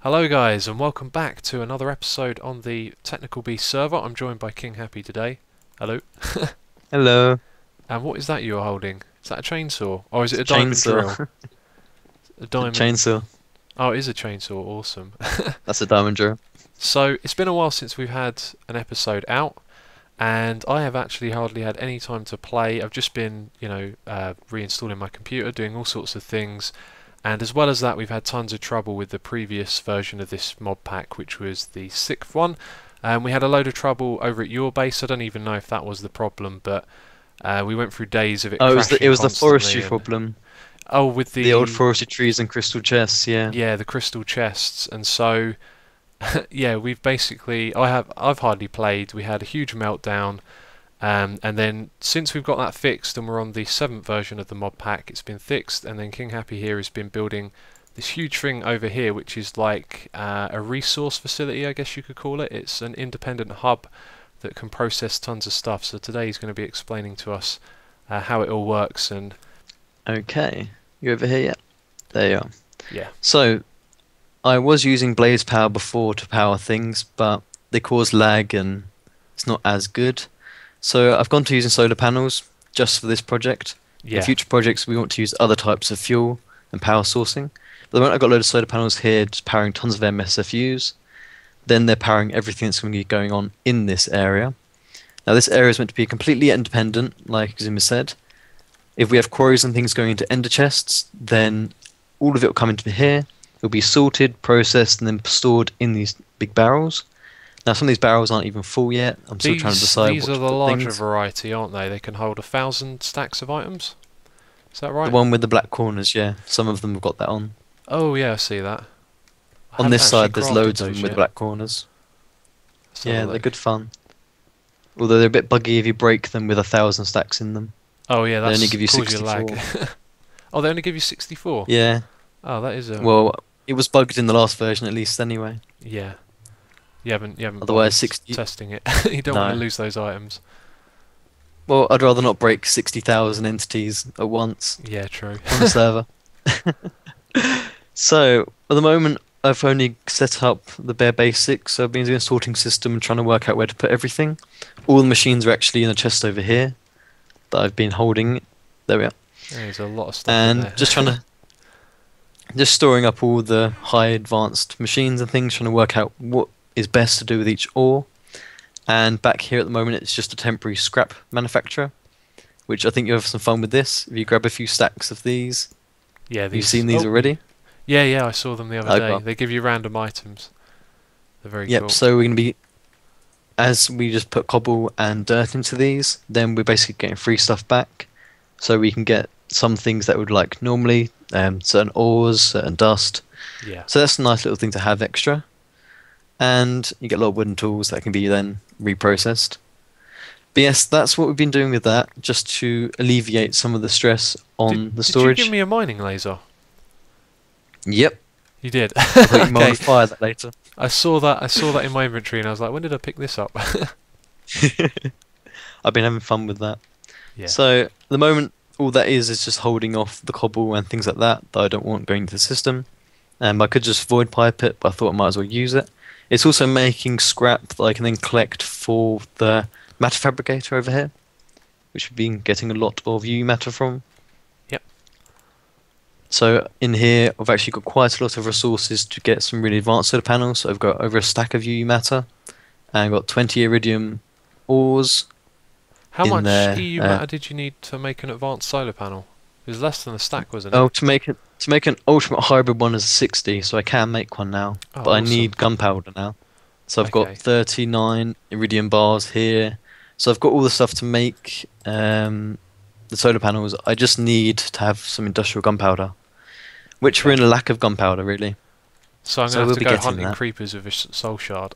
Hello guys and welcome back to another episode on the Technical Beast server. I'm joined by King Happy today. Hello. Hello. And what is that you're holding? Is that a chainsaw? Or is it It's a a diamond drill? chainsaw. A The diamond... chainsaw. Oh, it is a chainsaw, awesome. That's a diamond drill. So, it's been a while since we've had an episode out, and I have actually hardly had any time to play. I've just been, reinstalling my computer, doing all sorts of things, and as well as that we've had tons of trouble with the previous version of this mod pack, which was the 6th one. We had a load of trouble over at your base. I don't even know if that was the problem, but we went through days of it Oh, crashing it was the constantly forestry and... problem. Oh, with The old forestry trees and crystal chests, yeah. yeah, the crystal chests, and so yeah, we've basically I've hardly played. We had a huge meltdown, and then since we've got that fixed and we're on the 7th version of the mod pack, it's been fixed, and then King Happy here has been building this huge thing over here, which is like a resource facility, I guess you could call it. It's an independent hub that can process tons of stuff. So today he's going to be explaining to us how it all works and Okay. You over here yet? There you are. yeah. So, I was using blaze power before to power things, but they cause lag and it's not as good. So I've gone to using solar panels just for this project. In Yeah. future projects we want to use other types of fuel and power sourcing. At the moment I've got a load of solar panels here just powering tons of MSFUs. Then they're powering everything that's going to be going on in this area. Now this area is meant to be completely independent, like Zuma said. If we have quarries and things going into ender chests, then all of it will come into here. It'll be sorted, processed, and then stored in these big barrels. Now some of these barrels aren't even full yet. I'm still trying to decide These what are to the put larger things. variety, aren't they? They can hold 1,000 stacks of items. Is that right? The one with the black corners, yeah. Some of them have got that on. Oh yeah, I see that. I On haven't this actually side, there's crafted loads of those them with yet. black corners. Let's have a Yeah, they're look. good fun. Although they're a bit buggy if you break them with 1,000 stacks in them. Oh yeah, They that's only give you cause you 64. lag. Oh, they only give you 64. Yeah. Oh, that is a Well, it was bugged in the last version at least anyway. yeah. You haven't bothered Otherwise, 60. testing it. You don't want to No. lose those items. Well, I'd rather not break 60,000 entities at once Yeah, true. on the server. So, at the moment, I've only set up the bare basics. So I've been doing a sorting system and trying to work out where to put everything. All the machines are actually in a chest over here that I've been holding. There we are. There's a lot of stuff in And there. just trying to, just storing up all the high advanced machines and things, trying to work out what is best to do with each ore. And back here at the moment, it's just a temporary scrap manufacturer, which I think you'll have some fun with this. If you grab a few stacks of these, Yeah, you've these. seen these Oh, already. yeah, I saw them the other Oh, day. well. They give you random items. They're very Yep. cool. So we're gonna be, as we just put cobble and dirt into these, then we're basically getting free stuff back. So we can get some things that would like normally, certain ores, certain dust. Yeah. So that's a nice little thing to have extra. And you get a lot of wooden tools that can be then reprocessed. But yes, that's what we've been doing with that, just to alleviate some of the stress on the Did storage. you give me a mining laser? Yep, You did. I thought you might Okay. want to fire that later. I saw that. I saw that in my inventory, and I was like, when did I pick this up? I've been having fun with that. Yeah. So at the moment, all that is just holding off the cobble and things like that I don't want going into the system. I could just void pipe it, but I thought I might as well use it. It's also making scrap that I can then collect for the matter fabricator over here, which we've been getting a lot of UU matter from. Yep. So in here, I've actually got quite a lot of resources to get some really advanced solar panels. So I've got over a stack of UU matter, and I've got 20 iridium ores. How in much there, EU matter did you need to make an advanced solar panel? It was less than a stack, wasn't it? Oh, to make an ultimate hybrid one is 60, so I can make one now. Oh, But I awesome. need gunpowder now. So I've Okay. got 39 iridium bars here. So I've got all the stuff to make the solar panels. I just need to have some industrial gunpowder, which we're in a lack of gunpowder really. So I'm So gonna we'll have be to go getting hunting that. creepers with a soul shard.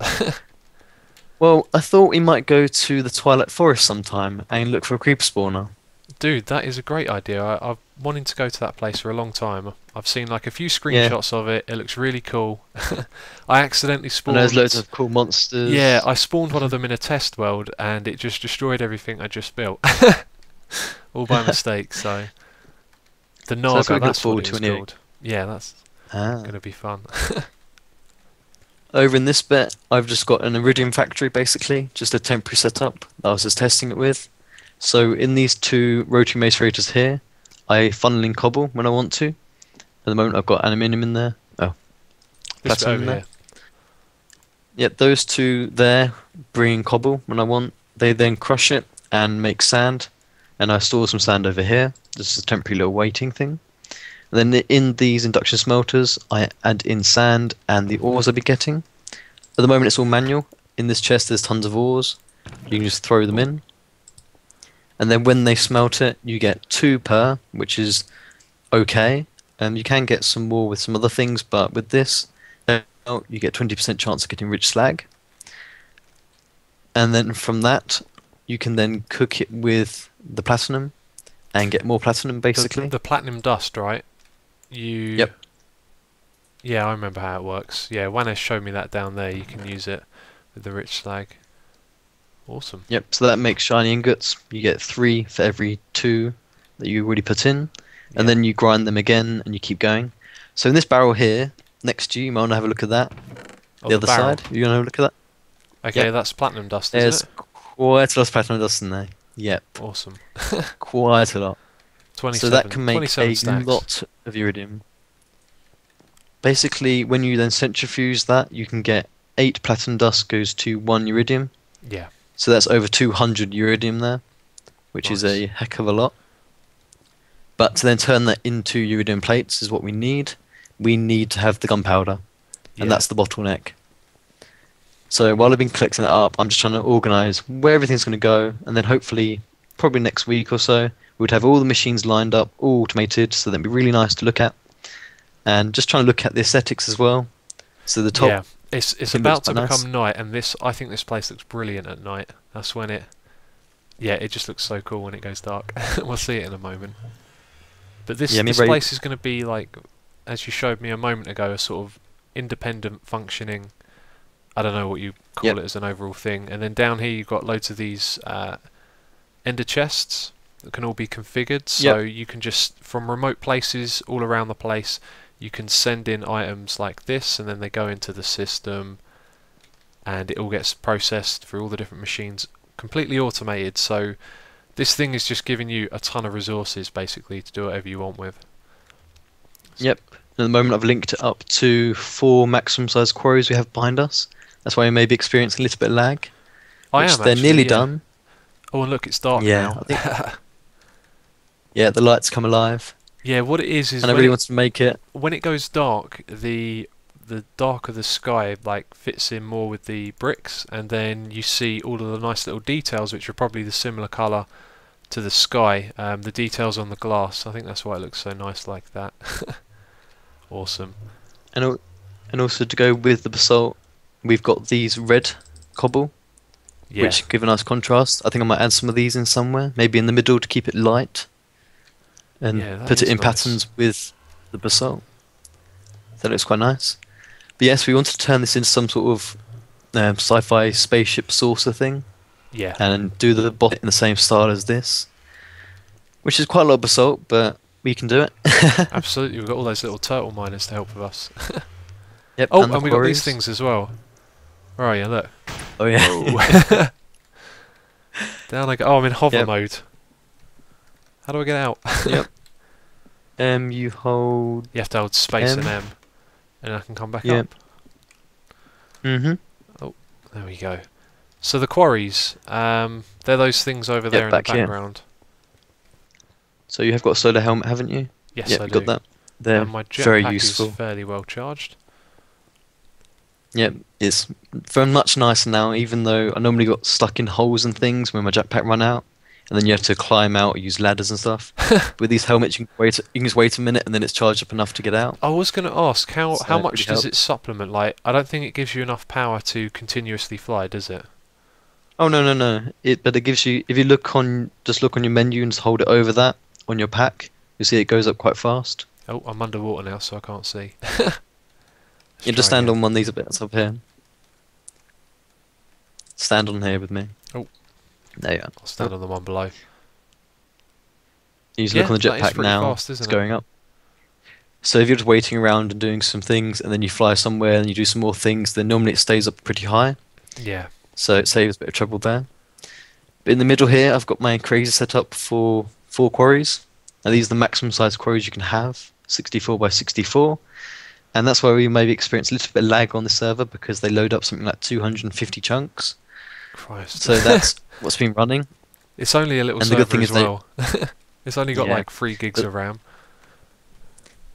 Well, I thought we might go to the Twilight Forest sometime and look for a creeper spawner. Dude, that is a great idea. I've wanted to go to that place for a long time. I've seen like a few Yeah. screenshots of it. It looks really cool. I accidentally And spawned. there's loads of cool monsters. Yeah, I spawned one of them in a test world, and it just destroyed everything I just built, all by mistake. So the that's what Naga, we look that's what forward it to was anyway. called. Yeah, that's Ah. gonna be fun. Over in this bit, I've just got an Iridium factory, basically, just a temporary setup that I was just testing it with. So in these two rotary macerators here, I funnel in cobble when I want to. At the moment, I've got aluminium in there. Oh, This bit platinum over in there. here. Yep, those two there bring in cobble when I want. They then crush it and make sand, and I store some sand over here. This is a temporary little waiting thing. And then in these induction smelters, I add in sand and the ores I'll be getting. At the moment, it's all manual. In this chest, there's tons of ores. You can just throw them in. And then when they smelt it, you get 2 per, which is okay. You can get some more with some other things, but with this, you get 20% chance of getting rich slag. And then from that, you can then cook it with the platinum and get more platinum, basically. The platinum dust, right? Yep. Yeah, I remember how it works. Yeah, Wanesh showed me that down there. You can use it with the rich slag. Awesome. Yep, so that makes shiny ingots. You get 3 for every 2 that you already put in. And then you grind them again and you keep going. So in this barrel here, next to you, you might want to have a look at that. Oh, the other barrel. side, you want to have a look at that? Okay, Yep. that's platinum dust, There's isn't it? quite a lot of platinum dust in there. Yep, Awesome. quite a lot. 27, So that can make 27 a stacks. lot of iridium. Basically, when you then centrifuge that, you can get 8 platinum dust goes to 1 iridium. Yeah. So that's over 200 iridium there, which is Nice. a heck of a lot. But to then turn that into iridium plates is what we need. We need to have the gunpowder, Yeah. and that's the bottleneck. So while I've been collecting it up, I'm just trying to organise where everything's going to go, and then hopefully, probably next week or so, we'd have all the machines lined up, all automated, so that'd be really nice to look at. And just trying to look at the aesthetics as well. So the top, Yeah, it's it about looks to quite become nice. night, and I think this place looks brilliant at night. That's when it just looks so cool when it goes dark. We'll see it in a moment. But this Yeah, I mean, this very- place is going to be like, as you showed me a moment ago, a sort of independent functioning. I don't know what you call Yep. it as an overall thing. And then down here you've got loads of these ender chests that can all be configured. So you can just, from remote places all around the place, you can send in items like this, and then they go into the system, and it all gets processed through all the different machines, completely automated. So this thing is just giving you a ton of resources, basically, to do whatever you want with. Yep. At the moment, I've linked it up to 4 maximum size quarries we have behind us. That's why we may be experiencing a little bit of lag. I Which am they're actually, nearly yeah. done. Oh, and look, it's dark Yeah, now. Yeah, the lights come alive, Yeah, what it is and I when really it, want to make it. when it goes dark, the darker the sky like fits in more with the bricks, and then you see all of the nice little details, which are probably the similar colour to the sky. The details on the glass. I think that's why it looks so nice like that. Awesome. And also to go with the basalt, we've got these red cobble, Yeah. which give a nice contrast. I think I might add some of these in somewhere, maybe in the middle to keep it light, and Yeah, that put it is in nice. patterns with the basalt. That looks quite nice. But yes, we want to turn this into some sort of sci-fi spaceship saucer thing, Yeah. and do the bot in the same style as this, which is quite a lot of basalt, but we can do it. Absolutely. We've got all those little turtle miners to help with us. Yep. Oh, the and we got these quarries. things as well. Where are you? Look. Oh yeah. Whoa. Down I go. Oh, I'm in hover Yep. mode. How do I get out? Yep. You hold. You have to hold space and M. M, and I can come back Yep. up. Mhm. There we go. So the quarries, they're those things over there in the back here. background. So you have got a solar helmet, haven't you? Yes, Yep, I you do. got that. They're And my very jetpack useful. is fairly well charged. Yep, it's very much nicer now. Even though I normally got stuck in holes and things when my jetpack ran out, and then you have to climb out, or use ladders and stuff. With these helmets, you can just wait a minute, and then it's charged up enough to get out. I was going to ask, how So it much really does it helps. supplement? Like, I don't think it gives you enough power to continuously fly, does it? Oh no! But it gives you. If you just look on your menu and just hold it over that on your pack, you see it goes up quite fast. Oh, I'm underwater now, so I can't see. You just stand on one of these bits up here. Stand on here with me. Oh. There you are. I'll stand on the one below. You just Yeah, look on the that is jetpack pretty now. fast, It's isn't it? going up. So if you're just waiting around and doing some things, and then you fly somewhere and you do some more things, then normally it stays up pretty high. Yeah. So it saves a bit of trouble there. But in the middle here, I've got my crazy set up for 4 quarries. And these are the maximum size quarries you can have, 64 by 64. And that's why we maybe experience a little bit of lag on the server because they load up something like 250 chunks. Christ. So that's what's been running. It's only a little And the server good thing as is they- well. It's only got Yeah. like 3 gigs But- of RAM.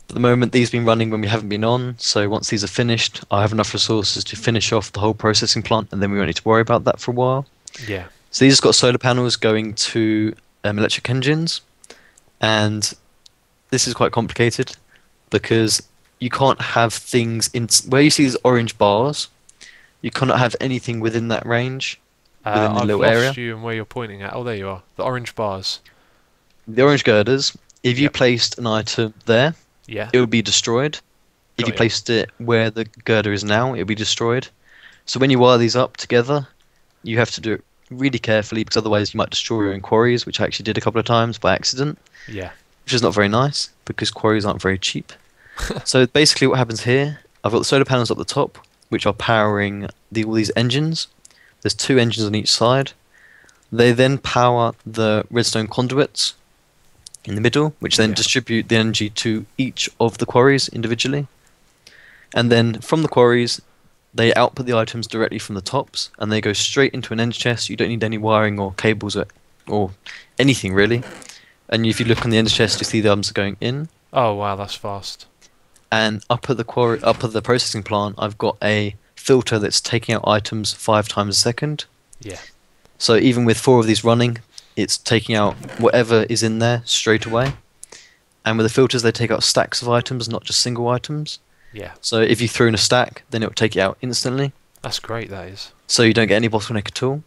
At the moment, these have been running when we haven't been on. So once these are finished, I have enough resources to finish off the whole processing plant, and then we won't need to worry about that for a while. Yeah. So these have got solar panels going to electric engines, and this is quite complicated because you can't have things in where you see these orange bars. You cannot have anything within that range, within the I've little lost area. you and where you're pointing at. Oh, there you are. The orange bars. The orange girders. If you Yep. placed an item there, Yeah. it would be destroyed. If Got you ya. placed it where the girder is now, it would be destroyed. So when you wire these up together, you have to do it really carefully because otherwise you might destroy your own quarries, which I actually did a couple of times by accident, Yeah. which is not very nice because quarries aren't very cheap. So basically what happens here, I've got the solar panels up the top, which are powering all these engines. There's 2 engines on each side. They then power the redstone conduits in the middle, which then Yeah. distribute the energy to each of the quarries individually. And then from the quarries, they output the items directly from the tops, and they go straight into an energy chest. You don't need any wiring or cables or anything really. And if you look on the energy chest, you see the items are going in. Oh, wow, that's fast. And up at the processing plant, I've got a filter that's taking out items 5 times a second. Yeah. So even with 4 of these running, it's taking out whatever is in there straight away. And with the filters, they take out stacks of items, not just single items. Yeah. So if you throw in a stack, then it will take it out instantly. That's great, that is. So you don't get any bottleneck at all.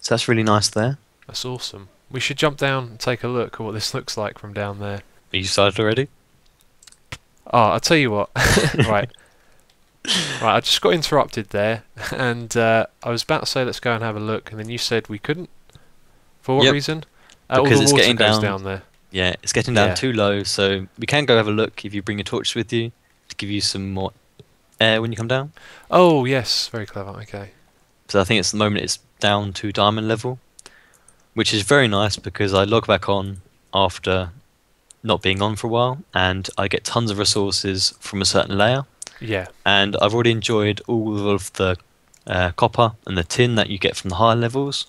So that's really nice there. That's awesome. We should jump down and take a look at what this looks like from down there. Are you started already? Oh, I'll tell you what. Right. Right, I just got interrupted there, and I was about to say let's go and have a look, and then you said we couldn't. For what Yep. reason? All Because the it's water getting goes down. down there. Yeah, it's getting down Yeah. too low, so we can go have a look if you bring a torch with you to give you some more air when you come down. Oh, yes. Very clever. Okay. So I think it's the moment it's down to diamond level, which is very nice because I log back on after not being on for a while, and I get tons of resources from a certain layer. Yeah. And I've already enjoyed all of the copper and the tin that you get from the higher levels.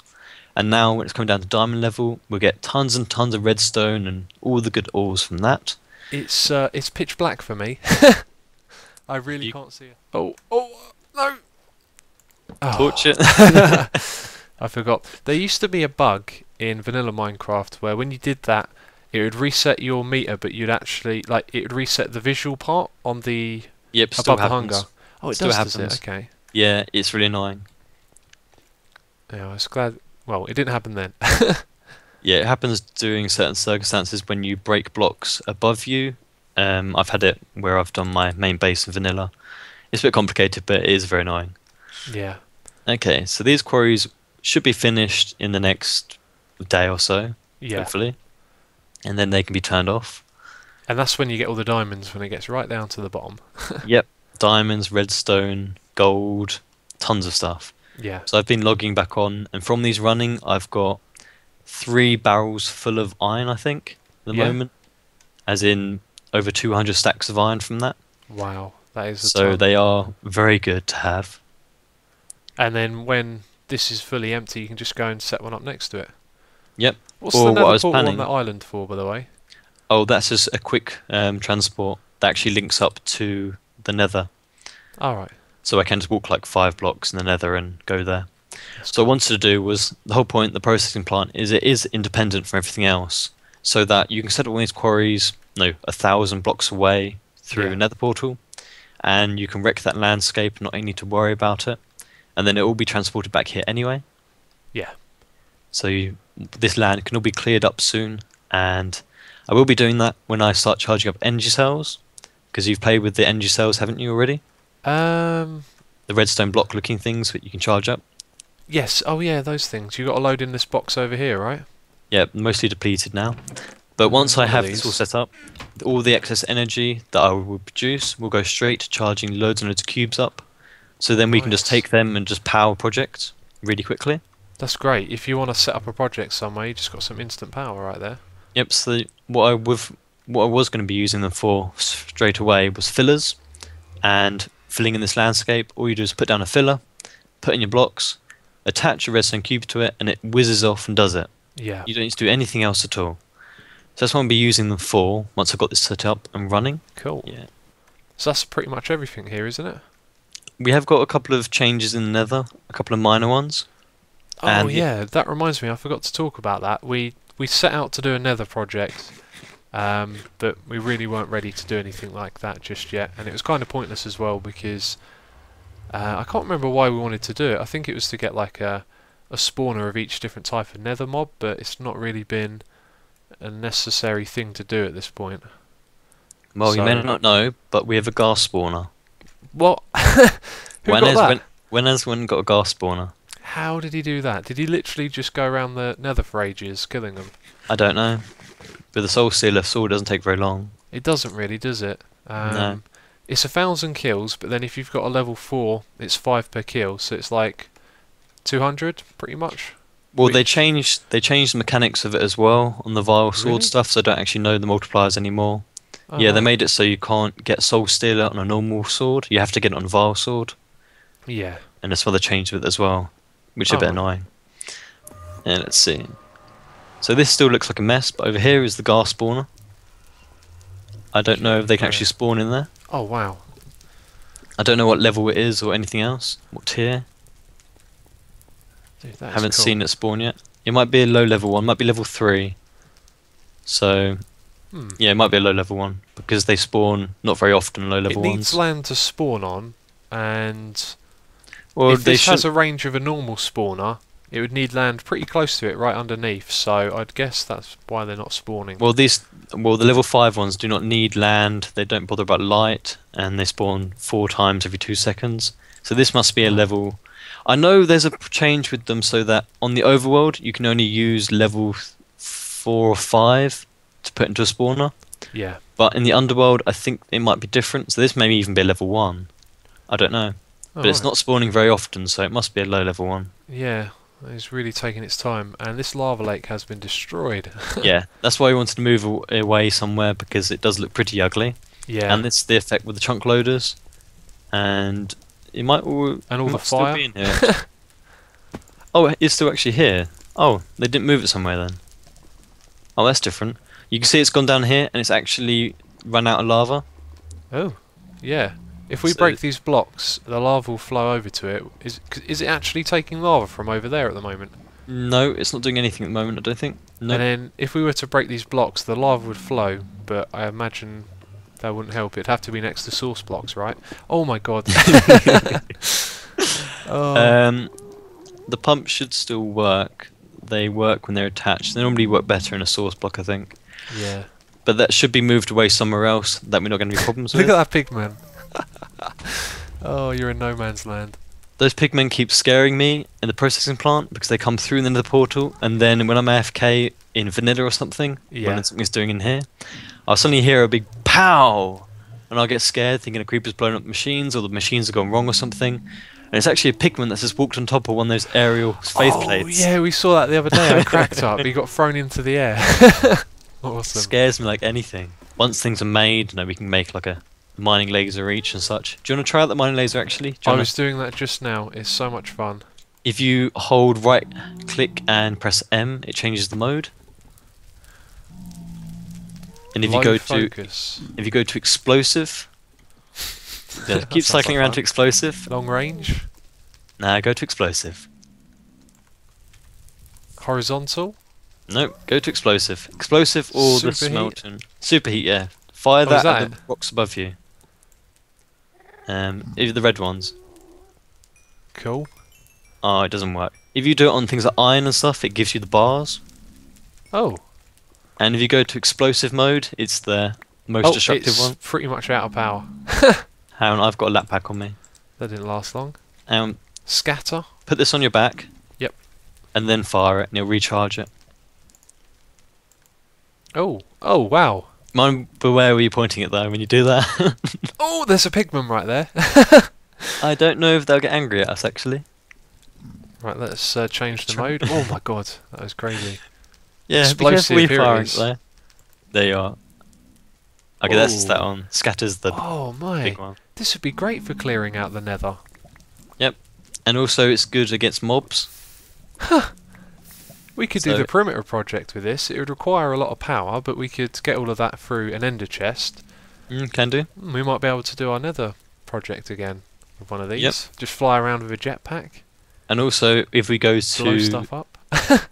And now when it's coming down to diamond level, we'll get tons and tons of redstone and all the good ores from that. It's pitch black for me. I really can't see it. Oh, no! Oh. Torch it. I forgot. There used to be a bug in vanilla Minecraft where when you did that, it would reset your meter, but you'd actually it would reset the visual part on the Yep, still above the happens. hunger. Oh, it Still does it? happens. Okay. Yeah, it's really annoying. Yeah, I was glad. Well, it didn't happen then. Yeah, it happens during certain circumstances when you break blocks above you. I've had it where I've done my main base in vanilla. It's a bit complicated, but it is very annoying. Yeah. Okay, so these quarries should be finished in the next day or so, Yeah. hopefully. And then they can be turned off. And that's when you get all the diamonds when it gets right down to the bottom. Yep, diamonds, redstone, gold, tons of stuff. Yeah. So I've been logging back on, and from these running, I've got 3 barrels full of iron, I think, at the Yeah. moment. As in over 200 stacks of iron from that. Wow. That is a So ton. they are very good to have. And then when this is fully empty, you can just go and set one up next to it. Yep. What's Or the what I nether was portal on planning- that island for, by the way? Oh, that's just a quick transport that actually links up to the nether. Alright. So I can just walk like 5 blocks in the nether and go there. So what I wanted to do was, the whole point of the processing plant is it is independent from everything else. So that you can set up one of these quarries, 1,000 blocks away through Yeah. a nether portal. And you can wreck that landscape and not need to worry about it. And then it will be transported back here anyway. Yeah. So this land can all be cleared up soon. And I will be doing that when I start charging up energy cells. Because you've played with the energy cells, haven't you already? Um. The redstone block looking things that you can charge up. Yes. Oh, yeah. Those things. You got to load in this box over here, right? Yeah, mostly depleted now. But once I One of have this all these. set up, all the excess energy that I will produce will go straight to charging loads and loads of cubes up. So then we can just Nice. take them and just power projects really quickly. That's great. If you want to set up a project somewhere, you just got some instant power right there. Yep. So what I was going to be using them for straight away was fillers, and filling in this landscape. All you do is put down a filler, put in your blocks, attach a redstone cube to it, and it whizzes off and does it. Yeah. You don't need to do anything else at all. So that's what I'll be using them for once I've got this set up and running. Cool. Yeah. So that's pretty much everything here, isn't it? We have got a couple of changes in the nether, a couple of minor ones. Oh And yeah, that reminds me. I forgot to talk about that. We set out to do a nether project, but we really weren't ready to do anything like that just yet, and it was kind of pointless as well because I can't remember why we wanted to do it. I think it was to get like a spawner of each different type of nether mob, but it's not really been a necessary thing to do at this point. Well, you may So- not know, but we have a gas spawner. What? Who got that? When has one got a gas spawner? How did he do that? Did he literally just go around the nether for ages, killing them? I don't know. With the soul stealer sword, it doesn't take very long. It doesn't really, does it? No. It's 1,000 kills, but then if you've got a level 4, it's 5 per kill, so it's like 200, pretty much. Well, Wait. they changed the mechanics of it as well on the vile sword Really? stuff, so I don't actually know the multipliers anymore. Oh, Yeah, they right. made it so you can't get soul stealer on a normal sword. You have to get it on vile sword, Yeah. and that's why they changed it as well, which is a bit Oh. annoying. And let's see. So this still looks like a mess, but over here is the gas spawner. I don't know if they can Yeah. actually spawn in there. Oh, wow. I don't know what level it is or anything else. What tier? Dude, that is Haven't cool. seen it spawn yet. It might be a low level one, might be level 3. So, Hmm. yeah, it might be a low level one because they spawn not very often low It level needs ones. land to spawn on, and Well, if they this has should. a range of a normal spawner, it would need land pretty close to it, right underneath, so I'd guess that's why they're not spawning. Well, the level 5 ones do not need land. They don't bother about light, and they spawn 4 times every 2 seconds. So this must be a level. I know there's a change with them so that on the overworld you can only use level 4 or 5 to put into a spawner. Yeah. But in the underworld, I think it might be different. So this may even be a level 1. I don't know. But it's Alright. not spawning very often, so it must be a low level one. Yeah, it's really taking its time, and this lava lake has been destroyed. Yeah, that's why we wanted to move away somewhere because it does look pretty ugly. Yeah. And it's the effect with the chunk loaders. And it might all, And all it the might still fire. be in here. Oh, it's still actually here. Oh, they didn't move it somewhere then. Oh, that's different. You can see it's gone down here and it's actually run out of lava. Oh, yeah. If we So- break these blocks, the lava will flow over to it. Is it actually taking lava from over there at the moment? No, it's not doing anything at the moment, I don't think. No. And then if we were to break these blocks, the lava would flow, but I imagine that wouldn't help. It'd have to be next to source blocks, right? Oh my god. Oh. The pump should still work. They work when they're attached. They normally work better in a source block, I think. Yeah. But that should be moved away somewhere else that we're not going to be problems Look with. at that pig man. Oh, you're in no man's land. Those pigmen keep scaring me in the processing plant because they come through into the portal, and then when I'm AFK in vanilla or something, Yeah. when something's doing in here, I'll suddenly hear a big pow, and I'll get scared thinking a creeper's blown up the machines or the machines have gone wrong or something. And it's actually a pigman that's just walked on top of one of those aerial faith plates. Yeah, we saw that the other day. I cracked up. He got thrown into the air. Awesome. Scares me like anything. Once things are made, we can make like a mining laser each and such. Do you want to try out the mining laser actually? Do you I wanna- was doing that just now. It's so much fun. If you hold right click and press M, it changes the mode. And if Low you go focus. to explosive, yeah, That keep sounds cycling like around fun. to explosive. Long range. Nah, go to explosive. Horizontal. No, go to explosive. Explosive or the Superheat? smelting. Superheat, yeah. Fire Oh, that is that at the rocks above you. Either the red ones. Cool. Oh, it doesn't work. If you do it on things like iron and stuff, it gives you the bars. Oh. And if you go to explosive mode, it's the most destructive it's one. pretty much out of power. Hang on, I've got a lap pack on me. That didn't last long. Um, Scatter. put this on your back. Yep. And then fire it, and it'll recharge it. Oh, oh wow. Mind, but where were you pointing at though when you do that? Oh, there's a pigman right there. I don't know if they'll get angry at us actually. Right, let's change the mode. Oh my god, that was crazy. Yeah, Explosive, be here careful it we is. fire there. There you are. Okay, that's Oh. that one. Scatters the Oh my, big one. this would be great for clearing out the nether. Yep. And also it's good against mobs. We could do So- the perimeter project with this. It would require a lot of power, but we could get all of that through an ender chest. Can do. We might be able to do our nether project again with one of these. Yep. Just fly around with a jetpack, And also if we go blow to stuff up. if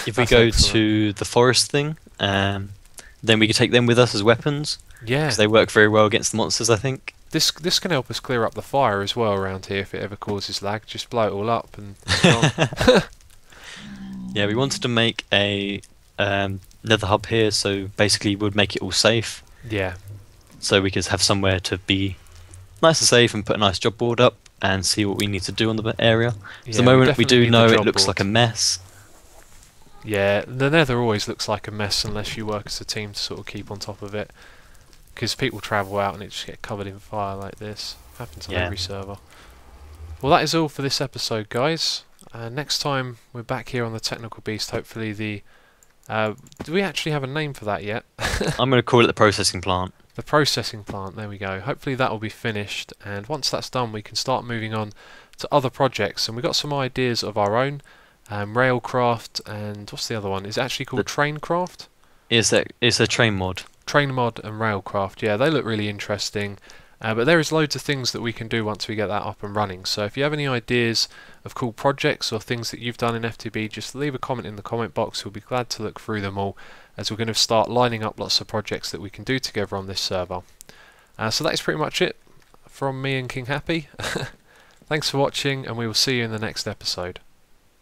we That's go excellent. to the forest thing, then we can take them with us as weapons Yeah, because they work very well against the monsters. I think. this can help us clear up the fire as well around here if it ever causes lag. Just blow it all up and it's gone. Yeah, we wanted to make a nether hub here, so basically we'd make it all safe, Yeah, so we could have somewhere to be nice and safe and put a nice job board up and see what we need to do on the area. At the moment we definitely do need the know it job looks board. like a mess. Yeah, the nether always looks like a mess unless you work as a team to sort of keep on top of it. Because people travel out and it just get covered in fire like this. Happens on Yeah. every server. Well, that is all for this episode, guys. Next time we're back here on the Technical Beast. Hopefully the... do we actually have a name for that yet? I'm going to call it the processing plant. The processing plant, there we go. Hopefully that will be finished, and once that's done we can start moving on to other projects. And we've got some ideas of our own. Railcraft, and what's the other one? Is it actually called Traincraft? It's a train mod. Train mod and Railcraft, yeah, they look really interesting. But there is loads of things that we can do once we get that up and running. So if you have any ideas of cool projects or things that you've done in FTB, just leave a comment in the comment box. We'll be glad to look through them all, as we're going to start lining up lots of projects that we can do together on this server. So that is pretty much it from me and King Happy. Thanks for watching, and we will see you in the next episode.